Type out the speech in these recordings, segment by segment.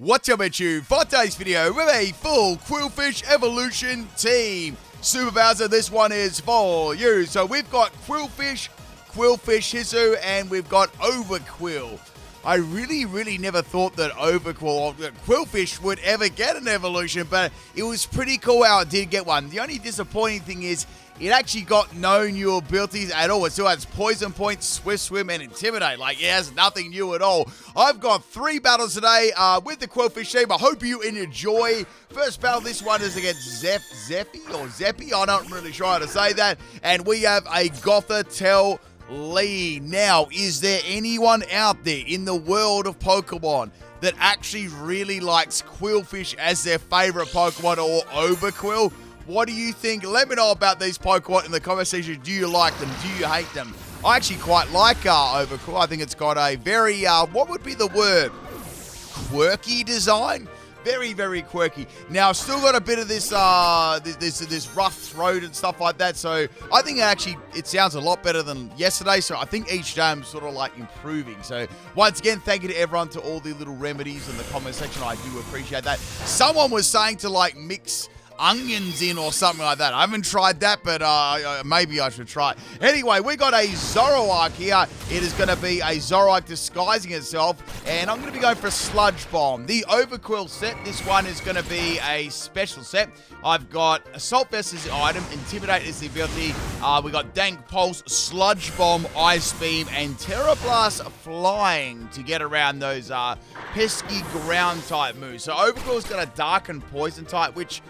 What's up, YouTube? For today's video, with a full Qwilfish evolution team. Super Bowser, this one is for you. So we've got Qwilfish, Hisu, and we've got Overqwil. I really never thought that Qwilfish would ever get an evolution, but it was pretty cool how it did get one. The only disappointing thing is it actually got no new abilities at all. It still has Poison Point, Swift Swim, and Intimidate. Like, it has nothing new at all. I've got 3 battles today with the Qwilfish team. I hope you enjoy. First battle, this one is against Zeppy. I'm not really sure how to say that. And we have a Gothitelle Lee. Now, is there anyone out there in the world of Pokemon that actually really likes Qwilfish as their favorite Pokemon or Overqwil? What do you think? Let me know about these Pokemon in the comment section. Do you like them? Do you hate them? I actually quite like Overqwil. I think it's got a very, what would be the word? Quirky design? Very quirky. Now, I've still got a bit of this this rough throat and stuff like that, so I think it sounds a lot better than yesterday, so I think each day I'm sort of like improving. So once again, thank you to everyone, to all the little remedies in the comment section. I do appreciate that. Someone was saying to like mix onions in or something like that. I haven't tried that, but maybe I should try it. Anyway, we got a Zoroark here. It is going to be a Zoroark disguising itself, and I'm going to be going for a Sludge Bomb. The Overqwil set, this one is going to be a special set. I've got Assault Vest as the item, Intimidate is the ability. We got Dank Pulse, Sludge Bomb, Ice Beam, and Terra Blast Flying to get around those pesky ground type moves. So Overqwil's got a Dark and Poison type, which,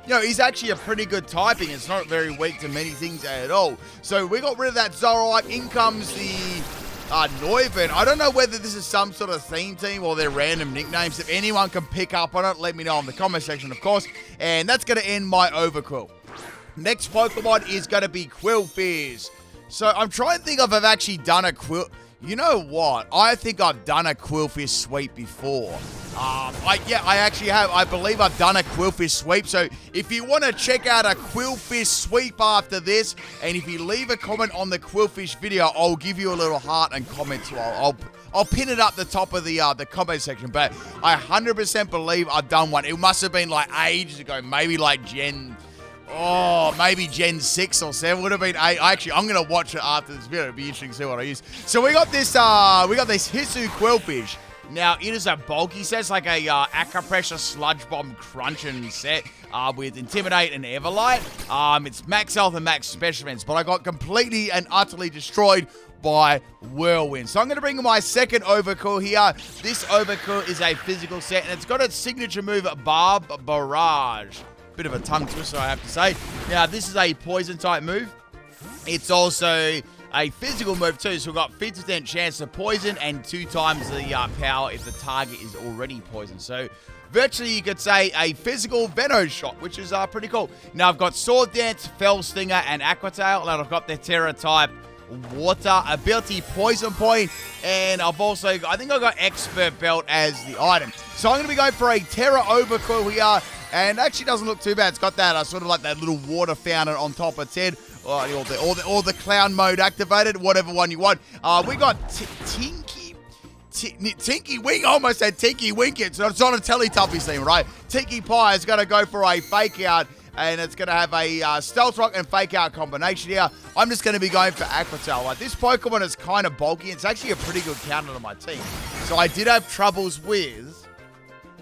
you know, he's actually a pretty good typing. It's not very weak to many things at all. So we got rid of that Zoroark. In comes the Neuven. I don't know whether this is some sort of theme team or their random nicknames. If anyone can pick up on it, let me know in the comment section, of course. And that's going to end my Overqwil. Next Pokemon is going to be Qwilfish. So I'm trying to think if I've actually done a You know what? I think I've done a Qwilfish sweep before. I actually have. I believe I've done a Qwilfish sweep. So if you want to check out a Qwilfish sweep after this, and if you leave a comment on the Qwilfish video, I'll give you a little heart and comment too. I'll pin it up the top of the comment section. But I 100% believe I've done one. It must have been like ages ago, maybe like maybe Gen 6 or 7 would have been 8. Actually, I'm going to watch it after this video. It'll be interesting to see what I use. So we got this Hisu Qwilfish. Now, it is a bulky set. It's like a Aqua Pressure Sludge Bomb Crunching set with Intimidate and Everlight. It's max health and max special defense, but I got completely and utterly destroyed by Whirlwind. So I'm going to bring my second Overqwil here. This Overqwil is a physical set, and it's got its signature move, Barb Barrage. Bit of a tongue twister, I have to say. Now, this is a poison type move. It's also a physical move too, so we've got 50% chance to poison and 2 times the power if the target is already poisoned. So virtually you could say a physical Venom shot, which is pretty cool. Now I've got Sword Dance, Fell Stinger, and Aqua Tail, and I've got the Terra type water ability, Poison Point, and I've also I think I've got Expert Belt as the item. So I'm going to be going for a Terra Overqwil here, and actually doesn't look too bad. It's got that sort of like that little water fountain on top of its head. Or the clown mode activated, whatever one you want. We got Tinky Wink. I almost said Tinky Wink. It's not a Teletubbies thing, right? Tinky Pie is going to go for a Fake Out, and it's going to have a Stealth Rock and Fake Out combination here. I'm just going to be going for Aqua Tail. Like, this Pokemon is kind of bulky. It's actually a pretty good counter to my team. So I did have troubles with,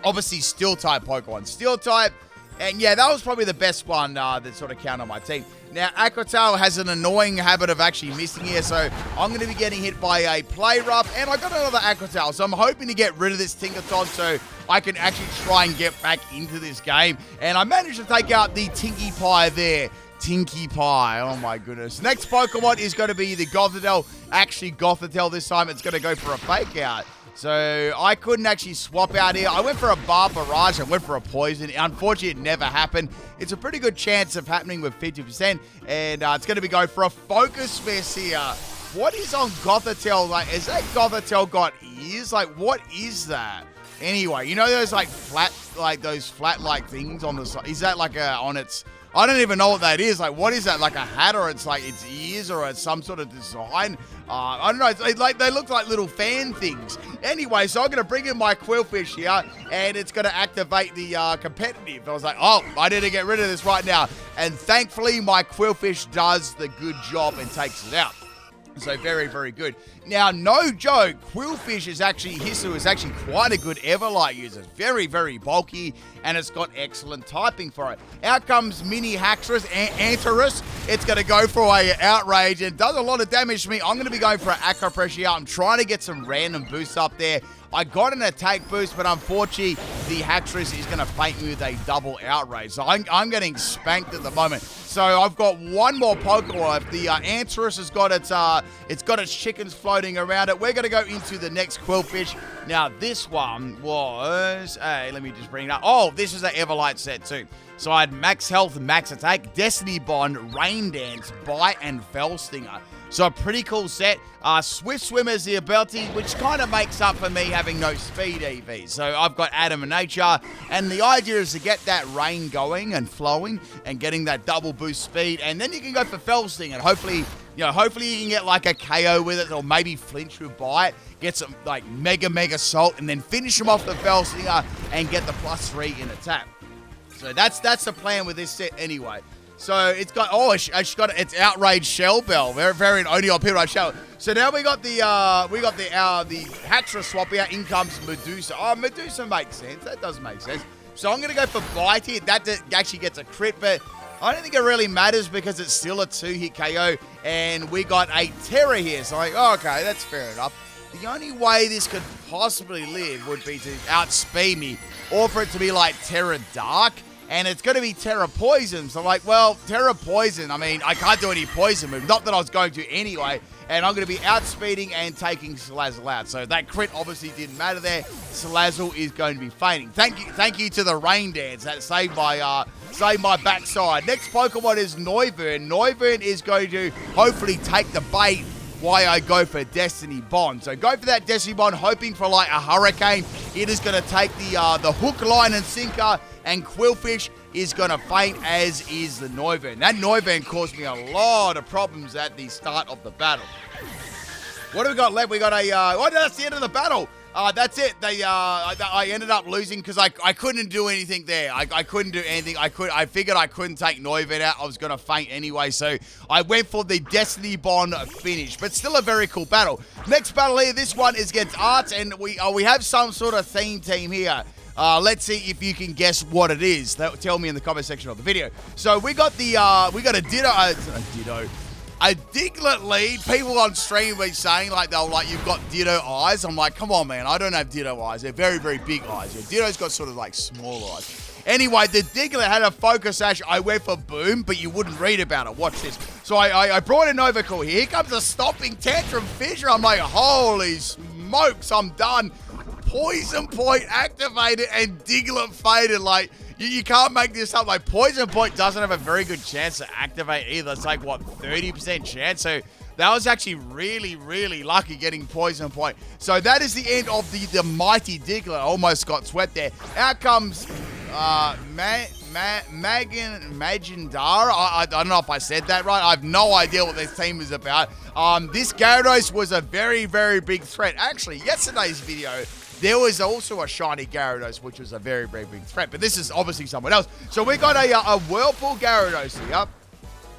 obviously, Steel-type Pokemon. Steel-type, and yeah, that was probably the best one that sort of counted on my team. Now, Aqua Tail has an annoying habit of actually missing here, so I'm going to be getting hit by a Play Rough, and I got another Aqua Tail, so I'm hoping to get rid of this Tinkaton so I can actually try and get back into this game. And I managed to take out the Tinky Pie there. Tinky Pie, oh my goodness. Next Pokemon is going to be the Gothitelle. Actually, Gothitelle this time, it's going to go for a Fake Out. So I couldn't actually swap out here. I went for a Barb Barrage. I went for a Poison. Unfortunately, it never happened. It's a pretty good chance of happening with 50%. And it's going to be going for a Focus Vest here. What is on Gothitelle? Like, has that Gothitelle got ears? Like, what is that? Anyway, you know those like flat like things on the side? Is that like on its... I don't even know what that is. Like, what is that? Like a hat, or it's like its ears, or it's some sort of design? I don't know, they look like little fan things. Anyway, so I'm going to bring in my Qwilfish here, and it's going to activate the competitive. I was like, oh, I need to get rid of this right now. And thankfully, my Qwilfish does the good job and takes it out. So very, very good. Now, no joke, Hisu is actually quite a good Everlight user. It's very, very bulky, and it's got excellent typing for it. Out comes Mini Haxorus, Antarus. It's going to go for a Outrage, and does a lot of damage to me. I'm going to be going for an Acro Pressure. I'm trying to get some random boosts up there. I got an attack boost, but unfortunately, the Haxorus is going to feint me with a double Outrage. So I'm getting spanked at the moment. So I've got one more Pokemon. The Antarus has got its chickens floating around it. We're going to go into the next Qwilfish. Now, this one was, let me just bring it up. Oh, this is an Everlight set too. So I had Max Health, Max Attack, Destiny Bond, Rain Dance, Bite, and Fell Stinger. So a pretty cool set. Swift Swimmer is the ability, which kind of makes up for me having no speed EV. So I've got Adam and Nature, and the idea is to get that rain going and flowing and getting that double boost speed, and then you can go for Fell Sting, and hopefully you can get like a KO with it, or maybe flinch with Bite, get some like mega salt, and then finish him off the Fell Stinger and get the +3 in attack. So that's the plan with this set anyway. So it's got, it's got its Outrage Shell Bell. Very only on Pirate Shell. So now we got the Haxorus swap here. In comes Medusa. Oh, Medusa makes sense. That does make sense. So I'm going to go for Bite here. That actually gets a crit, but I don't think it really matters because it's still a 2-hit KO. And we got a Terror here. So I'm like, oh, okay, that's fair enough. The only way this could possibly live would be to outspeed me, or for it to be like Terror Dark. And it's going to be Terra Poison. So I'm like, well, Terra Poison, I mean, I can't do any poison move. Not that I was going to anyway. And I'm going to be outspeeding and taking Salazzle out. So that crit obviously didn't matter there. Salazzle is going to be fainting. Thank you to the Rain Dance. That saved my backside. Next Pokemon is Noivern. Noivern is going to hopefully take the bait why I go for Destiny Bond. So go for that Destiny Bond, hoping for like a Hurricane. It is going to take the hook, line, and sinker, and Qwilfish is going to faint, as is the Noivern. That Noivern caused me a lot of problems at the start of the battle. What do we got left? We got that's the end of the battle. That's it. I ended up losing because I couldn't do anything there. I couldn't do anything. I figured I couldn't take Noivern out. I was going to faint anyway, so I went for the Destiny Bond finish. But still a very cool battle. Next battle here, this one is against Arts, and we have some sort of theme team here. Let's see if you can guess what it is. Tell me in the comment section of the video. So we got a Ditto. A Diglett lead. People on stream were saying you've got Ditto eyes. I'm like, come on, man. I don't have Ditto eyes. They're very, very big eyes. Yeah, Ditto's got sort of like small eyes. Anyway, the Diglett had a Focus Sash. I went for Boom, but you wouldn't read about it. Watch this. So I brought in Overqwil here. Here comes a Stomping Tantrum Fissure. I'm like, holy smokes, I'm done. Poison Point activated and Diglett faded. Like, you can't make this up. Like, Poison Point doesn't have a very good chance to activate either. It's like, what, 30% chance? So that was actually really, really lucky getting Poison Point. So that is the end of the mighty Diglett. I almost got swept there. Out comes Magindara. I don't know if I said that right. I have no idea what this team is about. This Gyarados was a very, very big threat. Actually, yesterday's video, there was also a shiny Gyarados, which was a very, very big threat. But this is obviously someone else. So we got a Whirlpool Gyarados here.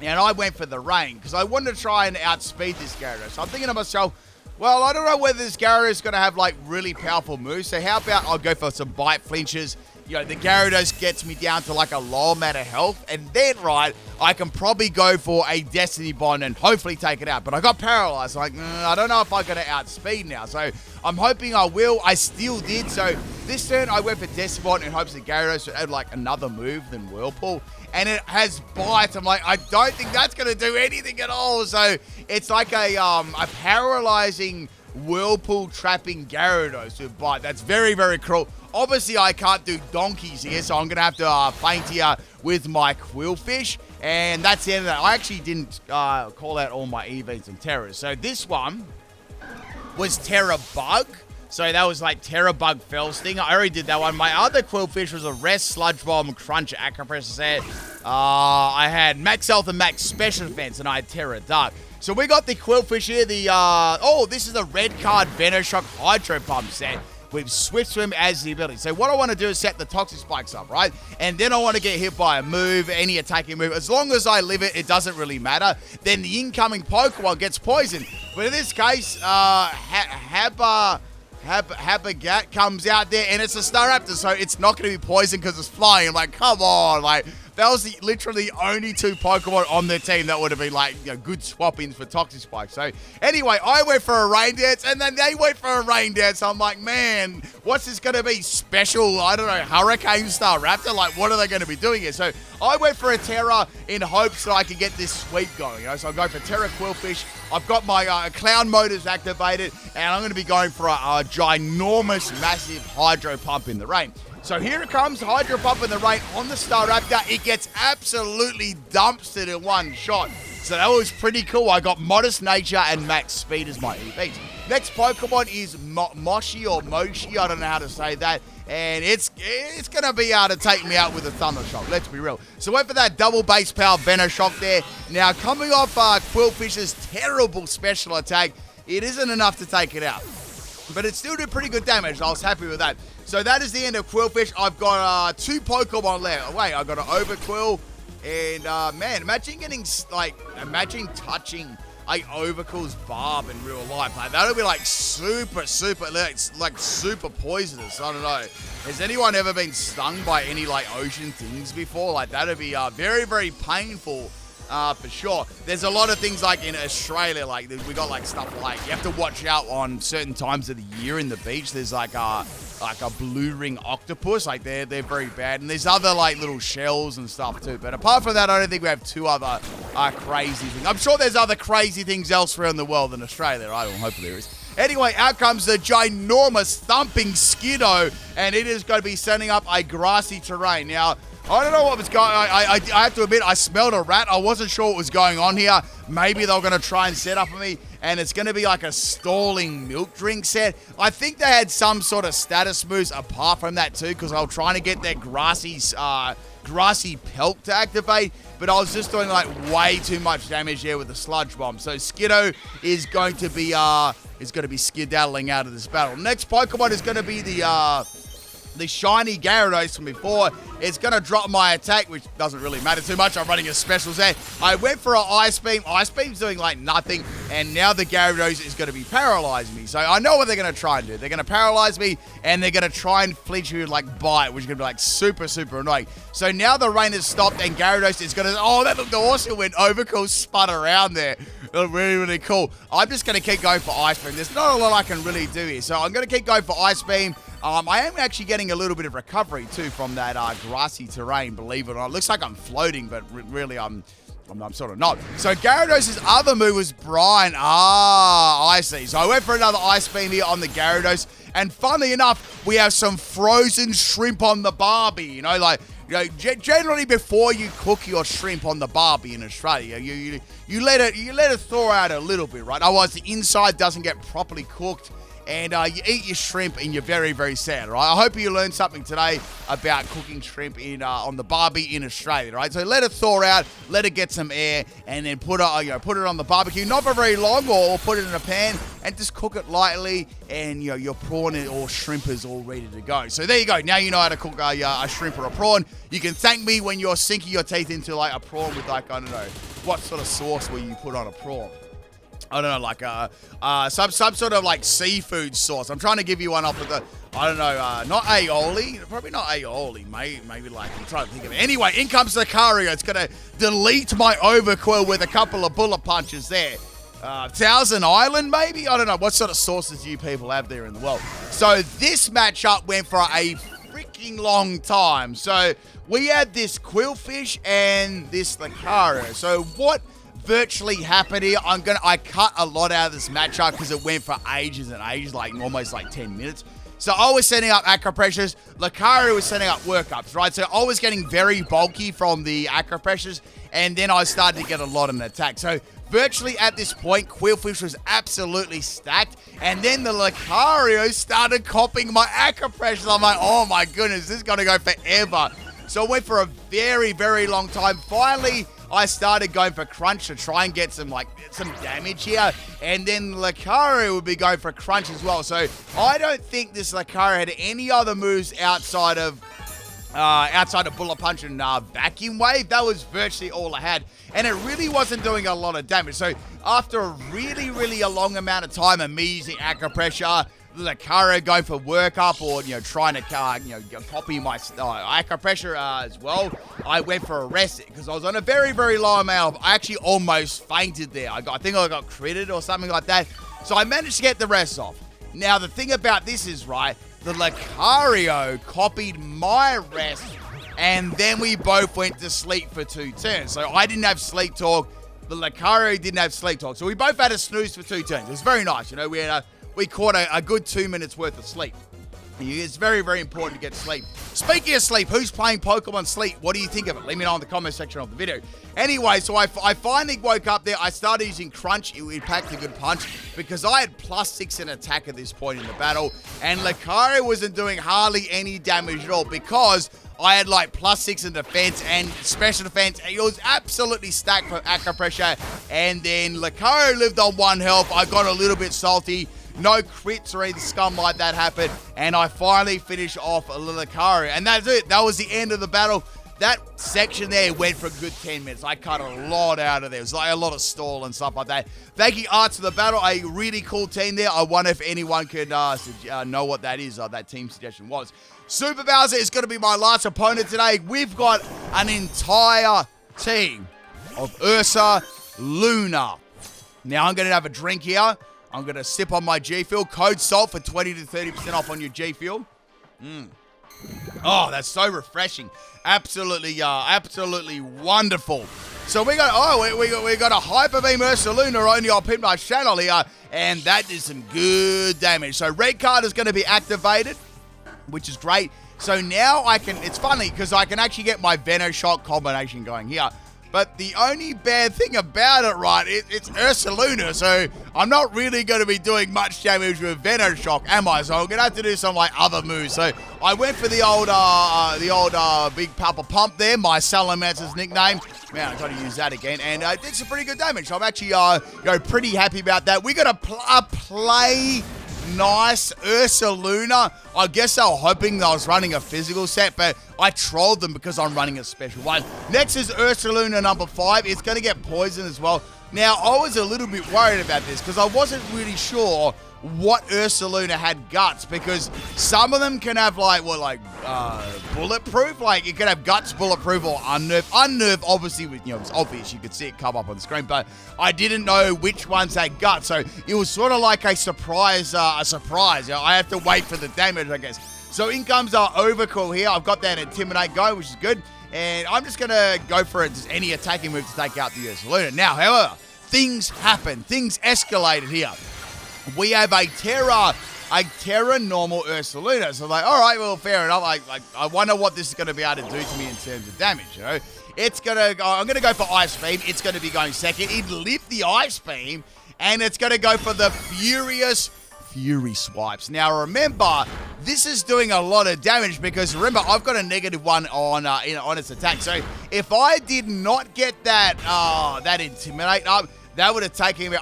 And I went for the Rain because I wanted to try and outspeed this Gyarados. So I'm thinking to myself, well, I don't know whether this Gyarados is going to have like really powerful moves. So how about I'll go for some Bite Flinches. You know, the Gyarados gets me down to like a low amount of health. And then, right, I can probably go for a Destiny Bond and hopefully take it out. But I got paralyzed. Like, I don't know if I'm going to outspeed now. So I'm hoping I will. I still did. So this turn, I went for Destiny Bond in hopes that Gyarados would add like another move than Whirlpool. And it has Bite. I'm like, I don't think that's going to do anything at all. So it's like a paralyzing Whirlpool trapping Gyarados with Bite. That's very, very cruel. Obviously, I can't do donkeys here, so I'm going to have to faint here with my Qwilfish. And that's the end of that. I actually didn't call out all my EVs and Terrors. So this one was Terra Bug. So that was like Terra Bug Fell Sting. I already did that one. My other Qwilfish was a Rest, Sludge Bomb, Crunch, Acro Pressure set. I had Max Health and Max Special Defense, and I had Terra Dark. So we got the Qwilfish here, this is the red card Venoshock Hydro Pump set with Swift Swim as the ability. So what I want to do is set the Toxic Spikes up, right? And then I want to get hit by a move, any attacking move. As long as I live it, it doesn't really matter. Then the incoming Pokemon gets poisoned. But in this case, Habagat comes out there, and it's a Staraptor, so it's not going to be poisoned because it's flying. I'm like, come on, like, that was literally the only 2 Pokemon on their team that would have been, like, good swap-ins for Toxic Spike. So, anyway, I went for a Rain Dance, and then they went for a Rain Dance. I'm like, man, what's this going to be? Special, I don't know, Hurricane Staraptor? Like, what are they going to be doing here? So, I went for a Terra in hopes that I could get this sweep going, So, I'm going for Terra Qwilfish. I've got my Clown motors activated, and I'm going to be going for a ginormous, massive Hydro Pump in the rain. So here it comes, Hydro Pump in the rain on the Staraptor. It gets absolutely dumpstered in one shot. So that was pretty cool. I got Modest Nature and Max Speed as my EVs. Next Pokemon is Moshi or Moshi. I don't know how to say that. And it's going to be able to take me out with a Thunder Shock. Let's be real. So went for that double base power Venoshock there. Now coming off Qwilfish's terrible special attack, it isn't enough to take it out. But it still did pretty good damage. I was happy with that. So that is the end of Qwilfish. I've got 2 Pokemon left. Wait, I've got an Overqwil. And, man, imagine touching a Overqwil's barb in real life. Like, that would be, like, super poisonous. I don't know. Has anyone ever been stung by any, like, ocean things before? Like, that would be very, very painful. For sure. There's a lot of things like in Australia, like we got like stuff like you have to watch out on certain times of the year in the beach. There's like a blue ring octopus, like they're very bad, and there's other like little shells and stuff too. But apart from that, I don't think we have 2 other crazy things. I'm sure there's other crazy things elsewhere in the world than Australia, right? Well, hopefully there is. Anyway, out comes the ginormous thumping Skiddo, and it is going to be sending up a grassy terrain. Now, I don't know what was going on. I have to admit, I smelled a rat. I wasn't sure what was going on here. Maybe they were going to try and set up on me, and it's going to be like a stalling milk drink set. I think they had some sort of status moves apart from that too, because I was trying to get their grassy pelt to activate, but I was just doing like way too much damage there with the sludge bomb. So Skiddo is going to be skedaddling out of this battle. Next Pokemon is going to be the shiny Gyarados from before. It's going to drop my attack, which doesn't really matter too much. I'm running a specials there. I went for an Ice Beam. Ice Beam's doing like nothing, and now the Gyarados is going to be paralyzing me. So I know what they're going to try and do. They're going to paralyze me, and they're going to try and flinch me with like Bite, which is going to be like super, super annoying. So now the rain has stopped, and Gyarados is going to... Oh, that looked awesome when Overqwil spun around there. It looked really, really cool. I'm just going to keep going for Ice Beam. There's not a lot I can really do here. So I'm going to keep going for Ice Beam. I am actually getting a little bit of recovery too from that grassy terrain, believe it or not. It looks like I'm floating, but really I'm sort of not. So Gyarados' other move was Brine. I see. So I went for another Ice Beam here on the Gyarados. And funnily enough, we have some frozen shrimp on the Barbie. Generally before you cook your shrimp on the Barbie in Australia, you let it thaw out a little bit, right? Otherwise the inside doesn't get properly cooked. And you eat your shrimp and you're very, very sad, right? I hope you learned something today about cooking shrimp on the Barbie in Australia, right? So let it thaw out, let it get some air, and then put it on the barbecue, not for very long, or put it in a pan and just cook it lightly, and your prawn or shrimp is all ready to go. So there you go. Now you know how to cook a shrimp or a prawn. You can thank me when you're sinking your teeth into like a prawn with like, I don't know, what sort of sauce will you put on a prawn? I don't know, like some sort of like seafood sauce. I'm trying to give you one off of the, I don't know, not aioli, probably not aioli, maybe like, I'm trying to think of it. Anyway, in comes the Lucario. It's going to delete my Overqwil with a couple of bullet punches there. Thousand Island, maybe? I don't know. What sort of sauces do you people have there in the world? So this matchup went for a freaking long time. So we had this Qwilfish and this Lucario. So what virtually happened here? I cut a lot out of this matchup because it went for ages and ages, like almost like 10 minutes. So I was setting up acro pressures. Lucario was setting up workups, right? So I was getting very bulky from the acro pressures, and then I started to get a lot in attack. So virtually at this point, Qwilfish was absolutely stacked, and then the Lucario started copying my acro pressures. I'm like, oh my goodness, this is going to go forever. So I went for a very, very long time. Finally, I started going for Crunch to try and get some damage here. And then Lucario would be going for Crunch as well. So I don't think this Lucario had any other moves outside of Bullet Punch and Vacuum Wave. That was virtually all I had. And it really wasn't doing a lot of damage. So after a really a long amount of time of me using Acro Pressure, Lucario going for workup or, trying to, copy my Acro Pressure as well, I went for a rest because I was on a very low amount. I actually almost fainted there. I think I got critted or something like that. So I managed to get the rest off. Now, the thing about this is, right, the Lucario copied my rest, and then we both went to sleep for 2 turns. So I didn't have sleep talk. The Lucario didn't have sleep talk. So we both had a snooze for 2 turns. It was very nice. We caught a good 2 minutes worth of sleep. It's very important to get sleep. Speaking of sleep, who's playing Pokemon Sleep? What do you think of it? Let me know in the comment section of the video. Anyway, so I finally woke up there. I started using Crunch. It packed a good punch because I had +6 in attack at this point in the battle. And Lucario wasn't doing hardly any damage at all because I had +6 in defense and special defense. It was absolutely stacked for Acro Pressure. And then Lucario lived on 1 health. I got a little bit salty. No crits or anything scum like that happened. And I finally finished off a Lucario. And that's it. That was the end of the battle. That section there went for a good 10 minutes. I cut a lot out of there. It was a lot of stall and stuff like that. Thank you, Arts, for the battle. A really cool team there. I wonder if anyone could know what that is, that team suggestion was. Super Bowser is going to be my last opponent today. We've got an entire team of Ursaluna. Now, I'm going to have a drink here. I'm going to sip on my G Fuel. Code SALT for 20 to 30% off on your G Fuel. Oh, that's so refreshing. Absolutely wonderful. So we got a Hyper Beam Ursaluna on your PIMPNITE channel here, and that is some good damage. So red card is going to be activated, which is great. So now it's funny because I can actually get my Venoshock combination going here. But the only bad thing about it, right, it's Ursaluna, so I'm not really going to be doing much damage with Venoshock, am I? So I'm going to have to do some, other moves. So I went for the old Big Papa Pump there, my Salamancer's nickname. Man, I got to use that again, and it did some pretty good damage. So I'm actually, pretty happy about that. We got a play nice Ursaluna. I guess they were hoping that I was running a physical set, but I trolled them because I'm running a special one. Next is Ursaluna number 5. It's going to get poison as well. Now, I was a little bit worried about this because I wasn't really sure what Ursaluna had guts, because some of them can have bulletproof, you can have guts, bulletproof, or unnerve. Unnerve, obviously, it's obvious, you could see it come up on the screen, but I didn't know which ones had guts, so it was sort of like a surprise. I have to wait for the damage, I guess. So in comes our Overqwil here. I've got that Intimidate going, which is good, and I'm just gonna go for just any attacking move to take out the Ursaluna. Now, however, things happen. Things escalated here. We have a Terra normal Ursaluna. So all right, well, fair enough. I wonder what this is going to be able to do to me in terms of damage. I'm going to go for Ice Beam. It's going to be going second. It lived the Ice Beam, and it's going to go for the Furious Fury Swipes. Now, remember, this is doing a lot of damage because, remember, I've got a -1 on its attack. So if I did not get that Intimidate up, that would have taken me.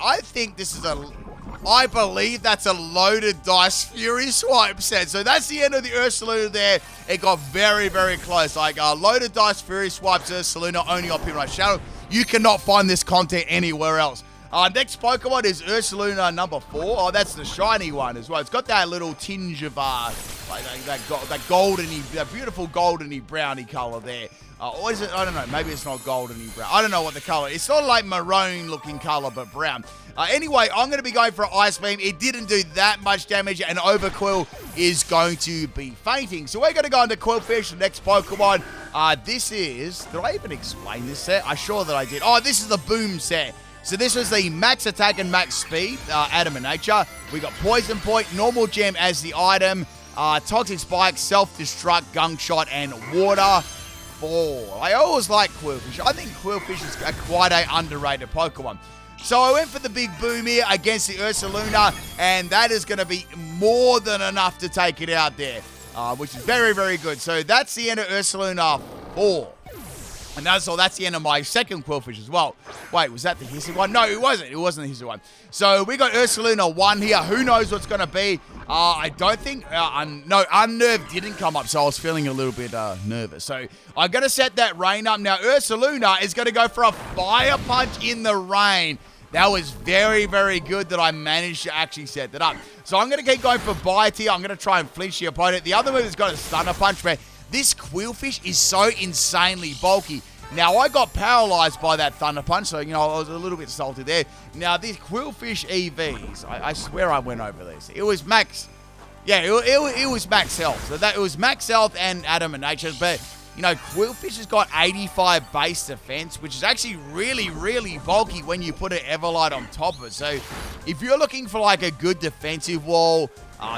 I believe that's a loaded dice Fury Swipe set. So that's the end of the Ursaluna there. It got very close. Loaded dice Fury Swipes Ursaluna only on PIMPNITE channel. You cannot find this content anywhere else. Next Pokemon is Ursaluna number 4. Oh, that's the shiny one as well. It's got that little tinge of that goldeny, that beautiful goldeny browny color there. Or is it? I don't know. Maybe it's not goldeny brown. I don't know what the color is. It's sort of like maroon looking color, but brown. Anyway, I'm going to be going for Ice Beam. It didn't do that much damage, and Overqwil is going to be fainting. So we're going to go into Qwilfish, the next Pokemon. This is... Did I even explain this set? I'm sure that I did. Oh, this is the Boom set. So this was the max attack and max speed, Atom and Nature. We got Poison Point, Normal Gem as the item, Toxic Spike, Self-Destruct, Gunk Shot, and Water Fall. I always like Qwilfish. I think Qwilfish is quite an underrated Pokemon. So I went for the big boom here against the Ursaluna, and that is going to be more than enough to take it out there, which is very good. So that's the end of Ursaluna 4. And that's the end of my second Qwilfish as well. Wait, was that the Hisu one? No, it wasn't. It wasn't the Hisu one. So we got Ursaluna 1 here. Who knows what's going to be? I don't think... no, Unnerved didn't come up, so I was feeling a little bit nervous. So I'm going to set that rain up. Now, Ursaluna is going to go for a Fire Punch in the rain. That was very, very good that I managed to actually set that up. So I'm going to keep going for Bite here. I'm going to try and flinch the opponent. The other move has got a Stunner Punch, man. This Qwilfish is so insanely bulky. Now, I got paralyzed by that Thunder Punch, so, you know, I was a little bit salty there. Now, these Qwilfish EVs, I swear I went over this. It was max... Yeah, it was max health. So it was max health and Adam and Nature, but... You know, Qwilfish has got 85 base defense, which is actually really, really bulky when you put an Everlight on top of it. So, if you're looking for, like, a good defensive wall,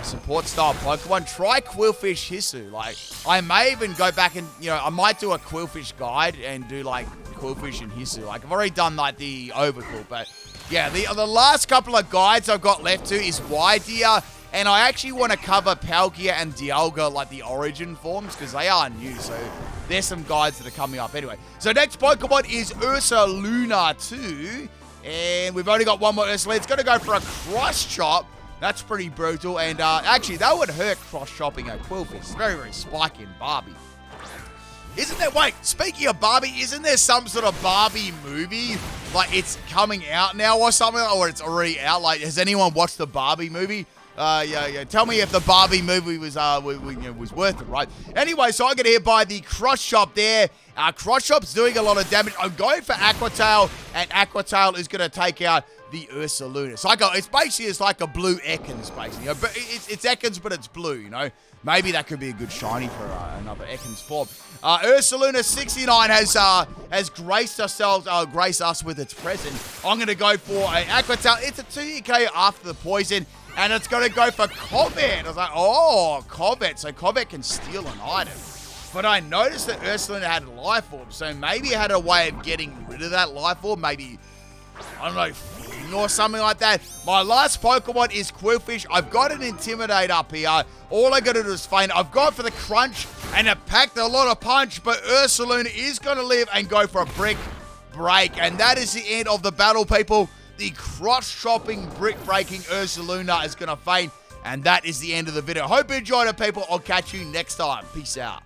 support-style Pokemon, try Qwilfish Hisu. Like, I may even go back and, you know, I might do a Qwilfish guide and do, like, Qwilfish and Hisu. Like, I've already done, like, the Overqwil, but, yeah, the last couple of guides I've got left to is Widear. And I actually want to cover Palkia and Dialga, like the origin forms, because they are new, so there's some guides that are coming up anyway. So next Pokemon is Ursaluna 2, and we've only got one more Ursaluna. It's going to go for a Cross Chop. That's pretty brutal, and actually, that would hurt Cross Chopping a Qwilfish. It's very, very spiky and Barbie. Isn't there, wait, speaking of Barbie, isn't there some sort of Barbie movie? Like, it's coming out now or something, or it's already out? Like, has anyone watched the Barbie movie? Yeah. Tell me if the Barbie movie was worth it, right? Anyway, so I get hit by the Cross Chop there. Cross Chop's doing a lot of damage. I'm going for Aqua Tail, and Aqua Tail is going to take out the Ursaluna. So it's basically like a blue Ekans, basically. You know, but it's Ekans, but it's blue, you know. Maybe that could be a good shiny for another Ekans form. Ursaluna 69 has graced us with its presence. I'm going to go for an Aqua Tail. It's a 2 KO after the poison. And it's going to go for Covet. I was like, oh, Covet. So Covet can steal an item. But I noticed that Ursaluna had Life Orb. So maybe it had a way of getting rid of that Life Orb. Maybe, I don't know, Fling or something like that. My last Pokemon is Qwilfish. I've got an Intimidate up here. All I got to do is feint. I've gone for the Crunch. And it packed a lot of punch. But Ursaluna is going to live and go for a Brick Break. And that is the end of the battle, people. The cross-chopping, brick-breaking Ursaluna is going to faint, and that is the end of the video. Hope you enjoyed it, people. I'll catch you next time. Peace out.